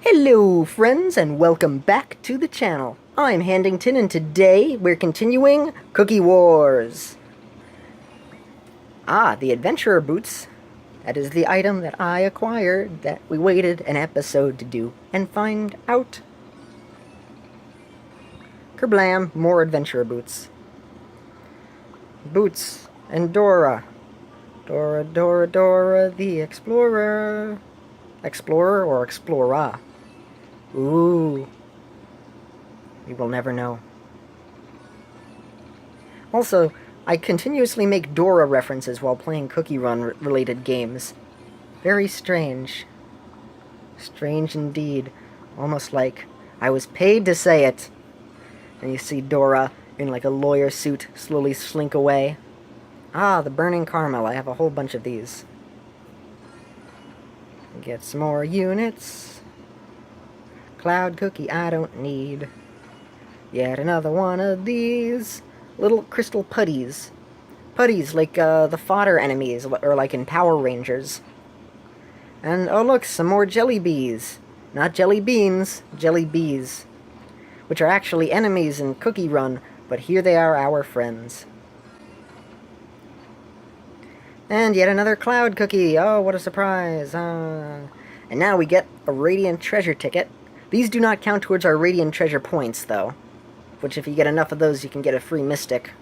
Hello friends and welcome back to the channel. I'm Handington and today we're continuing Cookie Wars. The adventurer boots. That is the item that I acquired that we waited an episode to do and find out. Kerblam, more adventurer boots. Boots and Dora. Dora, Dora, Dora the Explorer. Explorer or Explorer? Ooh. We will never know. Also, I continuously make Dora references while playing Cookie Run related games. Very strange. Strange indeed. Almost like I was paid to say it. And you see Dora in like a lawyer suit slowly slink away. The burning caramel. I have a whole bunch of these. Get some more units. Cloud cookie I don't need. Yet another one of these little crystal putties. Putties like the fodder enemies, or like in Power Rangers. And oh look, some more jelly bees. Not jelly beans, jelly bees. Which are actually enemies in Cookie Run, but here they are, our friends. And yet another cloud cookie. Oh, what a surprise. And now we get a radiant treasure ticket. These do not count towards our radiant treasure points, though. Which, if you get enough of those, you can get a free mystic.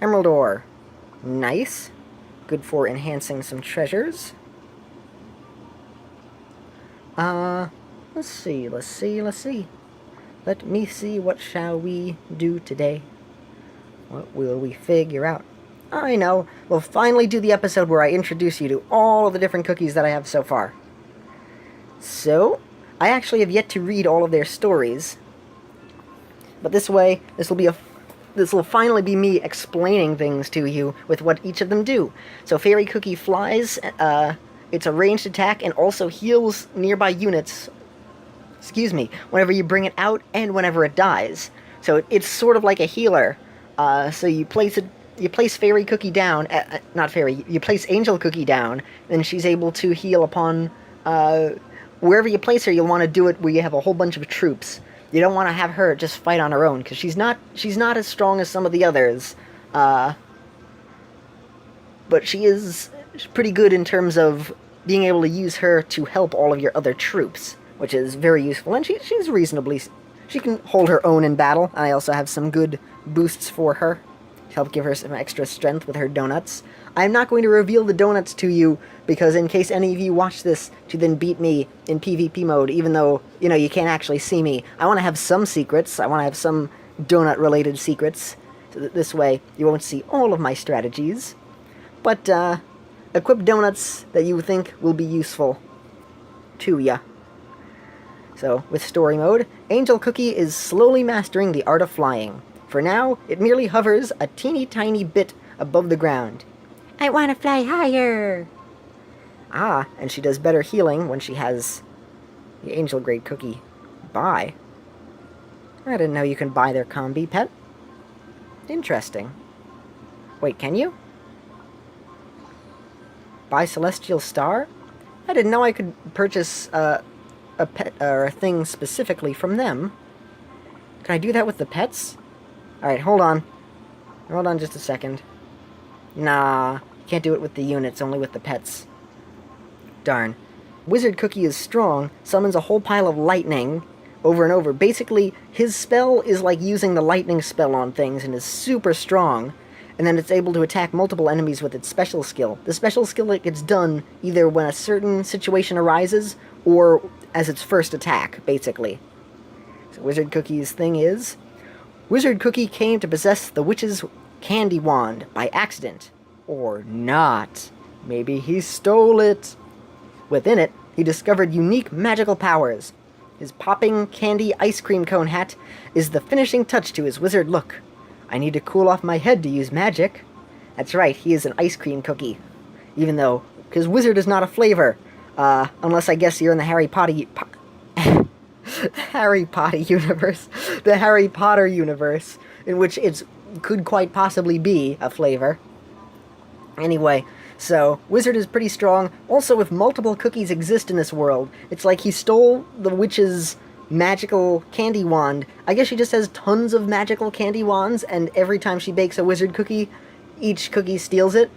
Emerald ore. Nice. Good for enhancing some treasures. Let's see. Let me see, what shall we do today? What will we figure out? I know. We'll finally do the episode where I introduce you to all of the different cookies that I have so far. So, I actually have yet to read all of their stories. But this way, this will finally be me explaining things to you with what each of them do. So Fairy Cookie flies, it's a ranged attack and also heals nearby units, whenever you bring it out and whenever it dies. So it's sort of like a healer. So you place Fairy Cookie down, you place Angel Cookie down, then she's able to heal upon, wherever you place her, you'll want to do it where you have a whole bunch of troops. You don't want to have her just fight on her own, because she's not as strong as some of the others, but she is pretty good in terms of being able to use her to help all of your other troops, which is very useful, and she's reasonably, she can hold her own in battle. I also have some good boosts for her, to help give her some extra strength with her donuts. I'm not going to reveal the donuts to you, because in case any of you watch this to then beat me in PvP mode, even though, you can't actually see me, I want to have some secrets. I want to have some donut-related secrets, so that this way you won't see all of my strategies. But, equip donuts that you think will be useful to ya. So, with story mode, Angel Cookie is slowly mastering the art of flying. For now, it merely hovers a teeny tiny bit above the ground. I want to fly higher! And she does better healing when she has the Angel Grade Cookie. Buy? I didn't know you can buy their combi pet. Interesting. Wait, can you? Buy Celestial Star? I didn't know I could purchase a pet or a thing specifically from them. Can I do that with the pets? Alright, hold on. Hold on just a second. Nah, can't do it with the units, only with the pets. Darn. Wizard Cookie is strong, summons a whole pile of lightning over and over. Basically, his spell is like using the lightning spell on things and is super strong. And then it's able to attack multiple enemies with its special skill. The special skill that gets done either when a certain situation arises or as its first attack, basically. So Wizard Cookie's thing is, Wizard Cookie came to possess the witch's candy wand by accident. Or not. Maybe he stole it. Within it, he discovered unique magical powers. His popping candy ice cream cone hat is the finishing touch to his wizard look. I need to cool off my head to use magic. That's right, he is an ice cream cookie. Even though, because wizard is not a flavor. Unless I guess you're in the Harry Potter universe. The Harry Potter universe, in which it could quite possibly be a flavor. Anyway, So, Wizard is pretty strong. Also, if multiple cookies exist in this world, it's like he stole the witch's magical candy wand. I guess she just has tons of magical candy wands, and every time she bakes a wizard cookie, each cookie steals it.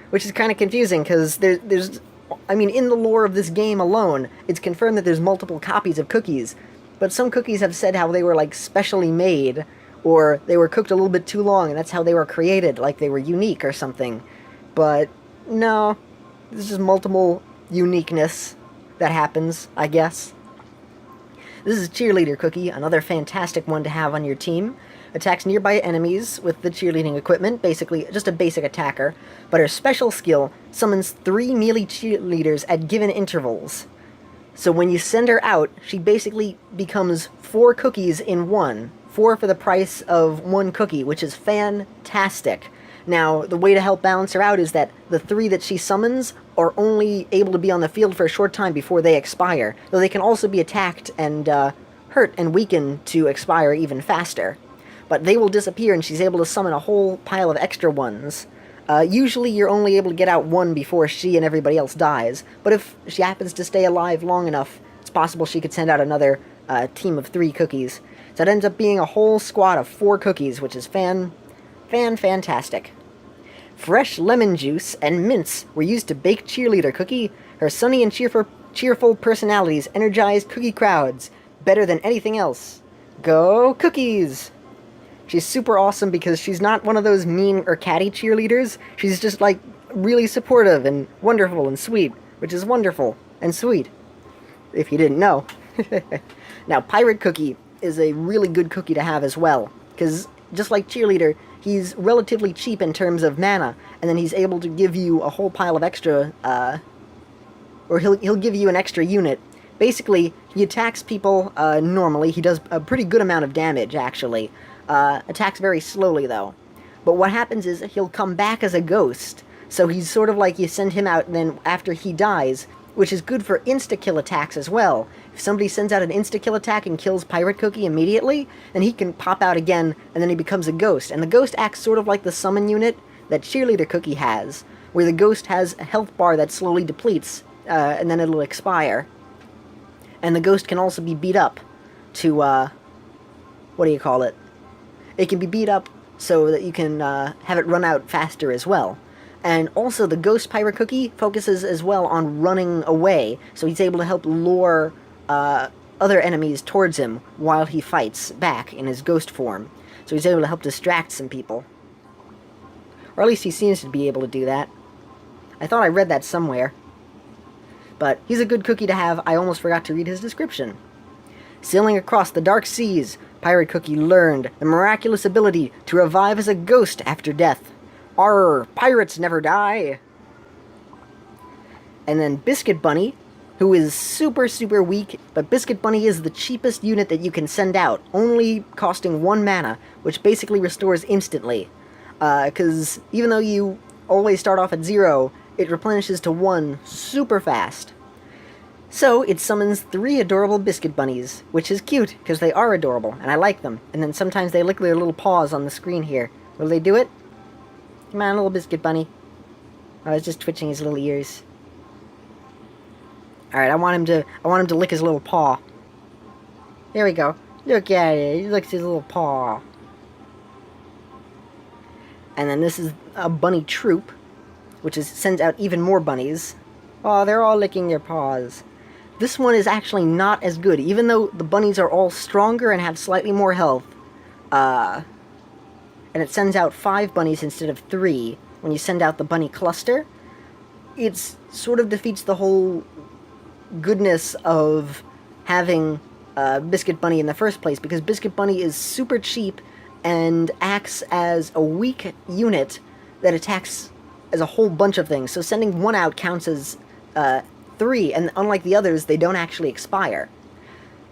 Which is kind of confusing, because there's... I mean, in the lore of this game alone, it's confirmed that there's multiple copies of cookies. But some cookies have said how they were, like, specially made, or they were cooked a little bit too long, and that's how they were created, like they were unique or something. But no, this is multiple uniqueness that happens, I guess. This is Cheerleader Cookie, another fantastic one to have on your team. Attacks nearby enemies with the cheerleading equipment, basically just a basic attacker, but her special skill summons 3 melee cheerleaders at given intervals. So when you send her out, she basically becomes 4 cookies in one. 4 for the price of 1 cookie, which is fantastic. Now, the way to help balance her out is that the 3 that she summons are only able to be on the field for a short time before they expire, though they can also be attacked and hurt and weakened to expire even faster. But they will disappear, and she's able to summon a whole pile of extra ones. Usually you're only able to get out 1 before she and everybody else dies, but if she happens to stay alive long enough, it's possible she could send out another team of 3 cookies. So it ends up being a whole squad of 4 cookies, which is fantastic. Fresh lemon juice and mints were used to bake Cheerleader Cookie. Her sunny and cheerful personalities energized cookie crowds better than anything else. Go Cookies! She's super awesome because she's not one of those mean or catty cheerleaders. She's just, like, really supportive and wonderful and sweet, which is wonderful and sweet, if you didn't know. Now, Pirate Cookie is a really good cookie to have as well, because just like Cheerleader, he's relatively cheap in terms of mana, and then he's able to give you a whole pile of extra, or he'll give you an extra unit. Basically, he attacks people normally. He does a pretty good amount of damage, actually. Attacks very slowly, though. But what happens is he'll come back as a ghost. So he's sort of like you send him out, and then after he dies, which is good for insta-kill attacks as well. If somebody sends out an insta-kill attack and kills Pirate Cookie immediately, then he can pop out again, and then he becomes a ghost. And the ghost acts sort of like the summon unit that Cheerleader Cookie has, where the ghost has a health bar that slowly depletes, and then it'll expire. And the ghost can also be beat up to, what do you call it? It can be beat up so that you can have it run out faster as well. And also, the Ghost Pirate Cookie focuses as well on running away, so he's able to help lure other enemies towards him while he fights back in his ghost form. So he's able to help distract some people. Or at least he seems to be able to do that. I thought I read that somewhere. But he's a good cookie to have. I almost forgot to read his description. Sailing across the dark seas, Pirate Cookie learned the miraculous ability to revive as a ghost after death. Arr, pirates never die! And then Biscuit Bunny, who is super weak, but Biscuit Bunny is the cheapest unit that you can send out, only costing 1 mana, which basically restores instantly. Because even though you always start off at 0, it replenishes to 1 super fast. So, it summons 3 adorable Biscuit Bunnies, which is cute, because they are adorable, and I like them. And then sometimes they lick their little paws on the screen here. Will they do it? Come on, little Biscuit Bunny. Oh, he's just twitching his little ears. Alright, I want him to lick his little paw. There we go. Look at it, he licks his little paw. And then this is a bunny troop, which sends out even more bunnies. Oh, they're all licking their paws. This one is actually not as good, even though the bunnies are all stronger and have slightly more health. And it sends out 5 bunnies instead of 3 when you send out the bunny cluster. It sort of defeats the whole goodness of having Biscuit Bunny in the first place, because Biscuit Bunny is super cheap and acts as a weak unit that attacks as a whole bunch of things. So sending 1 out counts as 3, and unlike the others, they don't actually expire.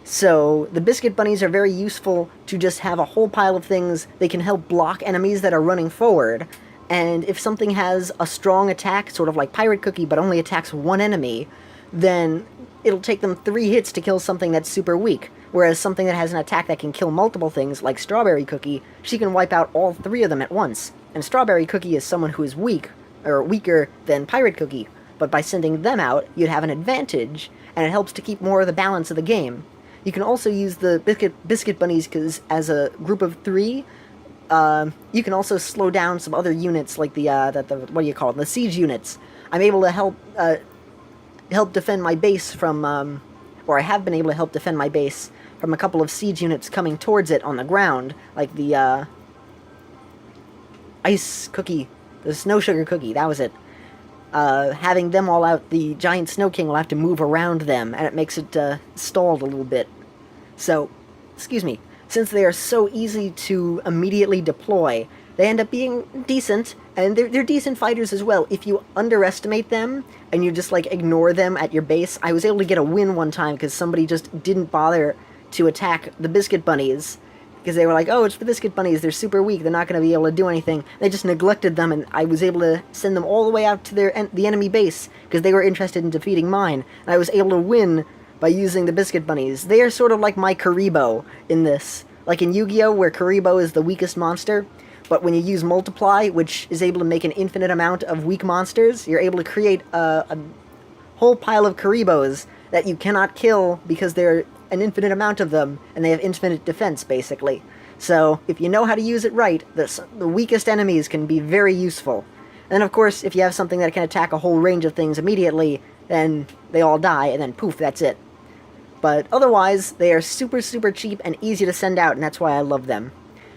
So the Biscuit Bunnies are very useful to just have a whole pile of things. They can help block enemies that are running forward, and if something has a strong attack, sort of like Pirate Cookie, but only attacks 1 enemy, then it'll take them 3 hits to kill something that's super weak. Whereas something that has an attack that can kill multiple things, like Strawberry Cookie, she can wipe out all 3 of them at once. And Strawberry Cookie is someone who is weak, or weaker than Pirate Cookie. But by sending them out, you'd have an advantage, and it helps to keep more of the balance of the game. You can also use the Biscuit Bunnies, because as a group of 3, you can also slow down some other units, like the what do you call it, the siege units. I'm able to help defend my base from, or I have been able to help defend my base from a couple of siege units coming towards it on the ground, like the, Ice Cookie, the Snow Sugar Cookie, that was it. Having them all out, the Giant Snow King will have to move around them, and it makes it, stalled a little bit. So, excuse me, since they are so easy to immediately deploy, they end up being decent, and they're decent fighters as well. If you underestimate them, and you just, like, ignore them at your base, I was able to get a win one time because somebody just didn't bother to attack the Biscuit Bunnies, because they were like, oh, it's the Biscuit Bunnies, they're super weak, they're not going to be able to do anything. They just neglected them, and I was able to send them all the way out to the enemy base, because they were interested in defeating mine, and I was able to win by using the Biscuit Bunnies. They are sort of like my Karibo in this. Like in Yu-Gi-Oh!, where Karibo is the weakest monster, but when you use Multiply, which is able to make an infinite amount of weak monsters, you're able to create a whole pile of Karibos that you cannot kill because they're an infinite amount of them, and they have infinite defense, basically. So, if you know how to use it right, the weakest enemies can be very useful. And of course, if you have something that can attack a whole range of things immediately, then they all die, and then poof, that's it. But otherwise, they are super, super cheap and easy to send out, and that's why I love them.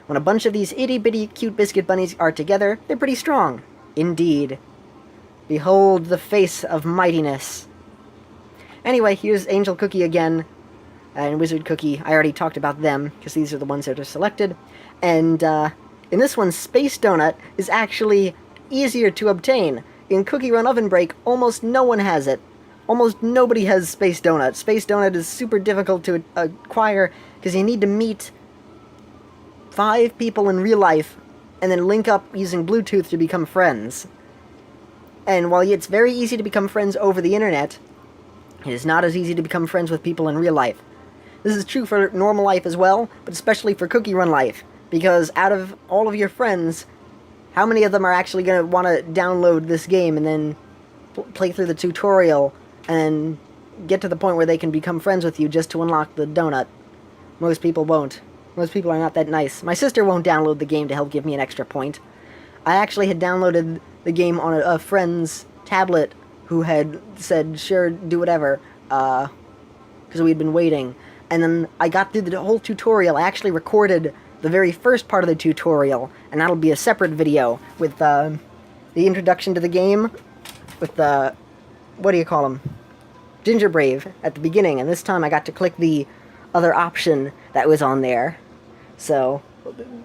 When a bunch of these itty-bitty cute Biscuit Bunnies are together, they're pretty strong. Indeed. Behold the face of mightiness. Anyway, here's Angel Cookie again, and Wizard Cookie. I already talked about them, because these are the ones that are selected. And, in this one, Space Donut is actually easier to obtain. In Cookie Run Oven Break, almost no one has it. Almost nobody has Space Donut. Space Donut is super difficult to acquire, because you need to meet 5 people in real life, and then link up using Bluetooth to become friends. And while it's very easy to become friends over the internet, it is not as easy to become friends with people in real life. This is true for normal life as well, but especially for Cookie Run life, because out of all of your friends, how many of them are actually going to want to download this game and then play through the tutorial and get to the point where they can become friends with you just to unlock the donut? Most people won't. Most people are not that nice. My sister won't download the game to help give me an extra point. I actually had downloaded the game on a friend's tablet who had said, sure, do whatever, because we'd been waiting. And then I got through the whole tutorial. I actually recorded the very first part of the tutorial, and that'll be a separate video with the introduction to the game, with the, what do you call them? Ginger Brave at the beginning, and this time I got to click the other option that was on there. So,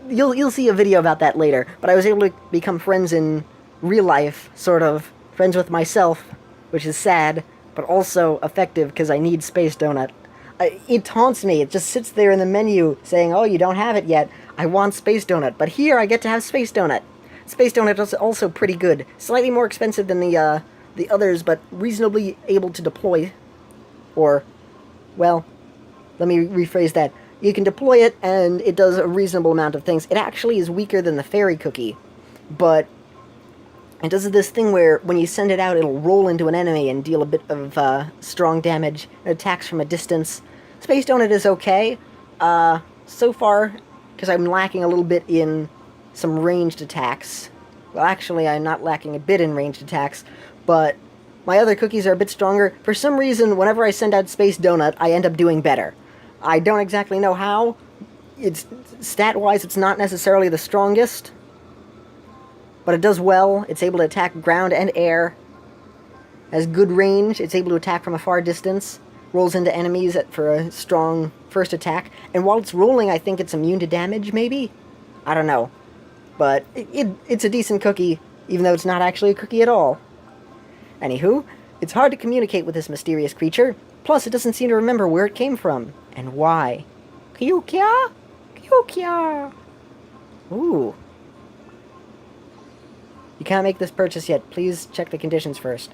you'll see a video about that later, but I was able to become friends in real life, sort of, friends with myself, which is sad, but also effective because I need Space Donut. It taunts me. It just sits there in the menu saying, oh, you don't have it yet. I want Space Donut. But here I get to have Space Donut. Space Donut is also pretty good. Slightly more expensive than the others, but reasonably able to deploy. Or, well, let me rephrase that. You can deploy it, and it does a reasonable amount of things. It actually is weaker than the Fairy Cookie, but it does this thing where when you send it out, it'll roll into an enemy and deal a bit of strong damage. It attacks from a distance. Space Donut is okay. So far, because I'm lacking a little bit in some ranged attacks. Well, actually, I'm not lacking a bit in ranged attacks, but my other cookies are a bit stronger. For some reason, whenever I send out Space Donut, I end up doing better. I don't exactly know how. It's stat-wise, it's not necessarily the strongest, but it does well. It's able to attack ground and air. Has good range. It's able to attack from a far distance. Rolls into enemies for a strong first attack. And while it's rolling, I think it's immune to damage, maybe? I don't know. But it's a decent cookie, even though it's not actually a cookie at all. Anywho, it's hard to communicate with this mysterious creature. Plus, it doesn't seem to remember where it came from. And why. Kyukia? Kyukia! Ooh. You can't make this purchase yet. Please check the conditions first.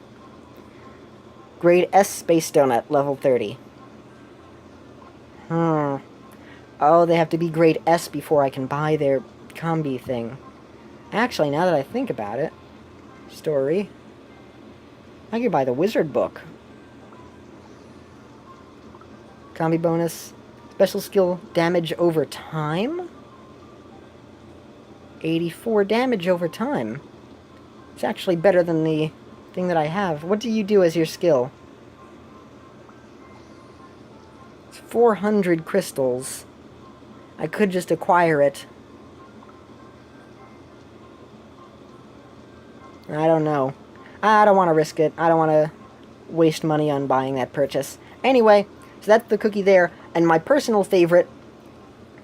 Grade S Space Donut, level 30. Oh, they have to be grade S before I can buy their combi thing. Actually, now that I think about it, Story. I could buy the wizard book. Combi bonus. Special skill damage over time? 84 damage over time. It's actually better than the thing that I have. What do you do as your skill? It's 400 crystals. I could just acquire it. I don't know. I don't want to risk it. I don't want to waste money on buying that purchase. Anyway, so that's the cookie there. And my personal favorite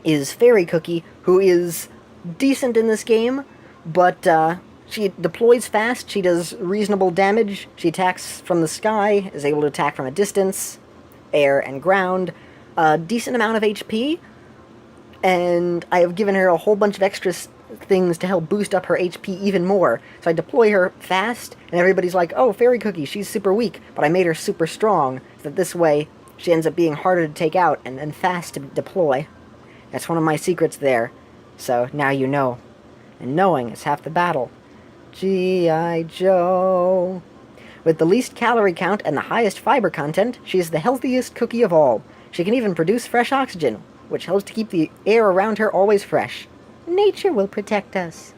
is Fairy Cookie, who is decent in this game, but she deploys fast, she does reasonable damage, she attacks from the sky, is able to attack from a distance, air and ground, a decent amount of HP, and I have given her a whole bunch of extra things to help boost up her HP even more. So I deploy her fast, and everybody's like, oh, Fairy Cookie, she's super weak, but I made her super strong, so that this way she ends up being harder to take out and fast to deploy. That's one of my secrets there. So now you know. And knowing is half the battle. G.I. Joe. With the least calorie count and the highest fiber content, she is the healthiest cookie of all. She can even produce fresh oxygen, which helps to keep the air around her always fresh. Nature will protect us.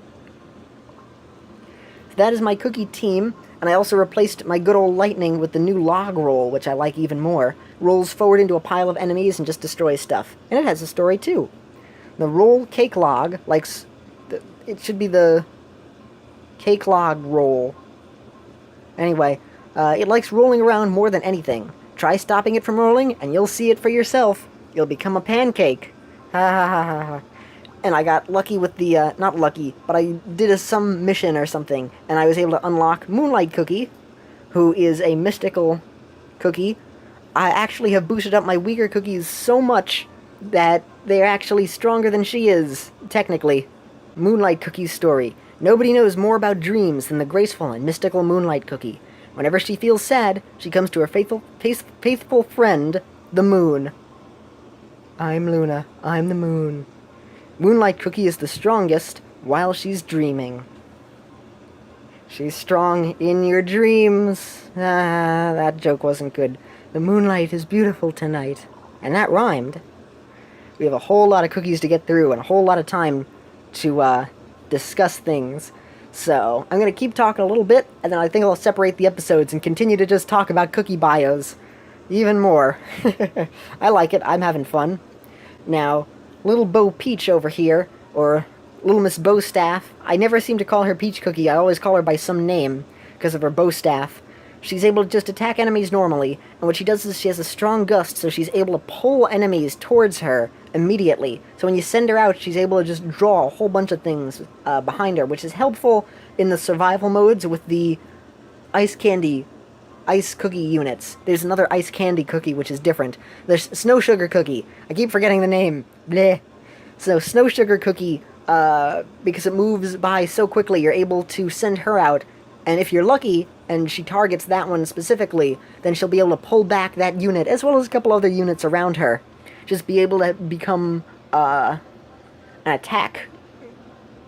So that is my cookie team, and I also replaced my good old lightning with the new log roll, which I like even more. Rolls forward into a pile of enemies and just destroys stuff. And it has a story too. The roll cake log likes... it should be the cake log roll. Anyway, it likes rolling around more than anything. Try stopping it from rolling, and you'll see it for yourself. You'll become a pancake. Ha ha ha ha ha. And I got lucky with the, not lucky, but I did some mission or something, and I was able to unlock Moonlight Cookie, who is a mystical cookie. I actually have boosted up my weaker cookies so much that they're actually stronger than she is, technically. Moonlight Cookie's story. Nobody knows more about dreams than the graceful and mystical Moonlight Cookie. Whenever she feels sad, she comes to her faithful friend, the moon. I'm Luna. I'm the moon. Moonlight Cookie is the strongest while she's dreaming. She's strong in your dreams. Ah, that joke wasn't good. The moonlight is beautiful tonight. And that rhymed. We have a whole lot of cookies to get through and a whole lot of time to discuss things. So I'm going to keep talking a little bit, and then I think I'll separate the episodes and continue to just talk about cookie bios even more. I like it. I'm having fun. Now, Little Bo Peach over here, or Little Miss Bowstaff. I never seem to call her Peach Cookie. I always call her by some name because of her bowstaff. She's able to just attack enemies normally, and what she does is she has a strong gust, so she's able to pull enemies towards her immediately. So when you send her out, she's able to just draw a whole bunch of things behind her, which is helpful in the survival modes with the ice cookie units. There's another ice candy cookie, which is different. There's Snow Sugar Cookie. I keep forgetting the name. Bleh. So Snow Sugar Cookie, because it moves by so quickly, you're able to send her out, and if you're lucky, and she targets that one specifically, then she'll be able to pull back that unit, as well as a couple other units around her. Just be able to become an attack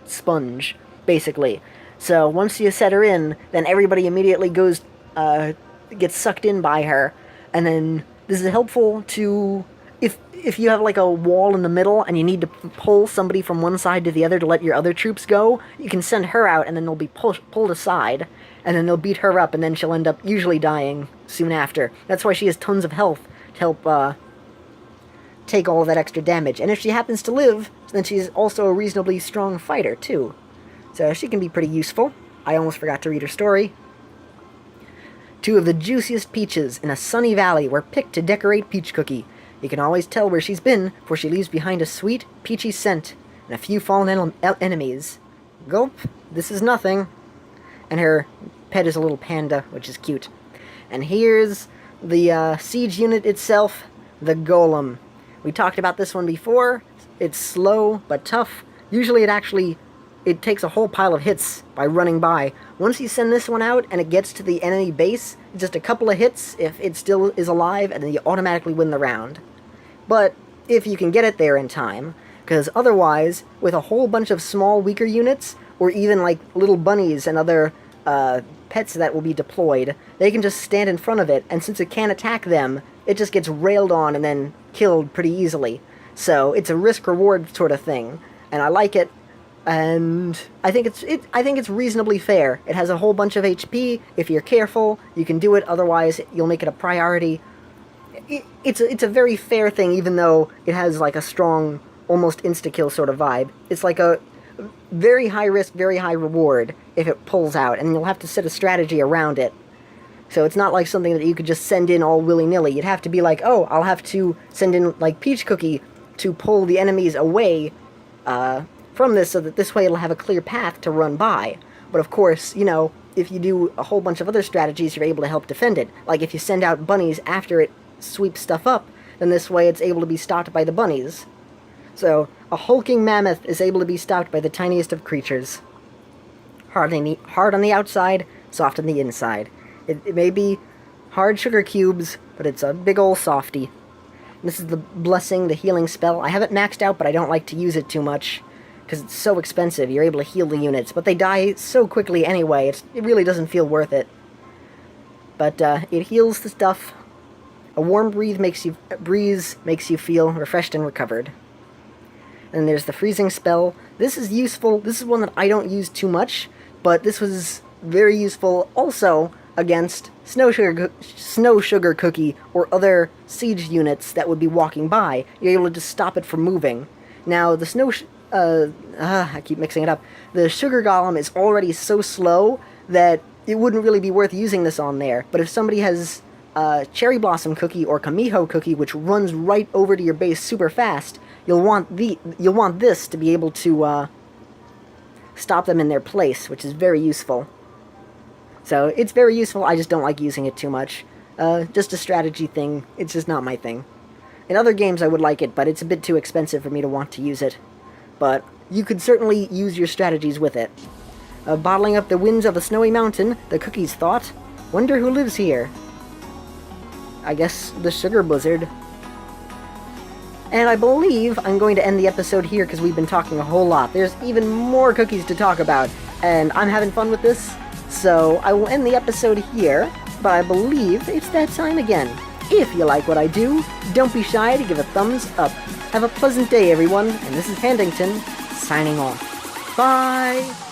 sponge, basically. So once you set her in, then everybody immediately goes, gets sucked in by her, and then this is helpful to... If you have like a wall in the middle and you need to pull somebody from one side to the other to let your other troops go, you can send her out and then they'll be pulled aside, and then they'll beat her up, and then she'll end up usually dying soon after. That's why she has tons of health to help take all of that extra damage. And if she happens to live, then she's also a reasonably strong fighter too. So she can be pretty useful. I almost forgot to read her story. 2 of the juiciest peaches in a sunny valley were picked to decorate Peach Cookie. You can always tell where she's been, for she leaves behind a sweet, peachy scent and a few fallen enemies. Gulp, this is nothing. And her pet is a little panda, which is cute. And here's the siege unit itself, the Golem. We talked about this one before. It's slow, but tough. Usually it takes a whole pile of hits by running by. Once you send this one out and it gets to the enemy base, just a couple of hits if it still is alive, and then you automatically win the round. But if you can get it there in time, because otherwise, with a whole bunch of small, weaker units, or even like little bunnies and other pets that will be deployed, they can just stand in front of it, and since it can't attack them, it just gets railed on and then killed pretty easily. So it's a risk-reward sort of thing, and I like it, and I think it's reasonably fair. It has a whole bunch of HP. If you're careful, you can do it. Otherwise, you'll make it a priority. It's a very fair thing, even though it has like a strong, almost insta-kill sort of vibe. It's like a very high risk, very high reward if it pulls out, and you'll have to set a strategy around it. So it's not like something that you could just send in all willy-nilly. You'd have to be like, oh, I'll have to send in like Peach Cookie to pull the enemies away from this, so that this way it'll have a clear path to run by. But of course, you know, if you do a whole bunch of other strategies, you're able to help defend it. Like if you send out bunnies after it sweeps stuff up, then this way it's able to be stopped by the bunnies. So, a hulking mammoth is able to be stopped by the tiniest of creatures. Hard on the outside, soft on the inside. It may be hard sugar cubes, but it's a big ol' softy. This is the blessing, the healing spell. I have it maxed out, but I don't like to use it too much, because it's so expensive. You're able to heal the units, but they die so quickly anyway, it really doesn't feel worth it. But it heals the stuff. A warm breeze makes you feel refreshed and recovered. And there's the freezing spell. This is useful. This is one that I don't use too much, but this was very useful also against Snow Sugar Cookie or other siege units that would be walking by. You're able to just stop it from moving. Now, the I keep mixing it up. The Sugar Golem is already so slow that it wouldn't really be worth using this on there. But if somebody has Cherry Blossom Cookie or Kamiho Cookie, which runs right over to your base super fast, you'll want this to be able to stop them in their place, which is very useful. So it's very useful. I just don't like using it too much. Just a strategy thing. It's just not my thing. In other games I would like it, but it's a bit too expensive for me to want to use it. But you could certainly use your strategies with it. Bottling up the winds of a snowy mountain, the cookies thought, "Wonder who lives here." I guess the Sugar Blizzard. And I believe I'm going to end the episode here because we've been talking a whole lot. There's even more cookies to talk about, and I'm having fun with this, so I will end the episode here, but I believe it's that time again. If you like what I do, don't be shy to give a thumbs up. Have a pleasant day, everyone, and this is Handington, signing off. Bye!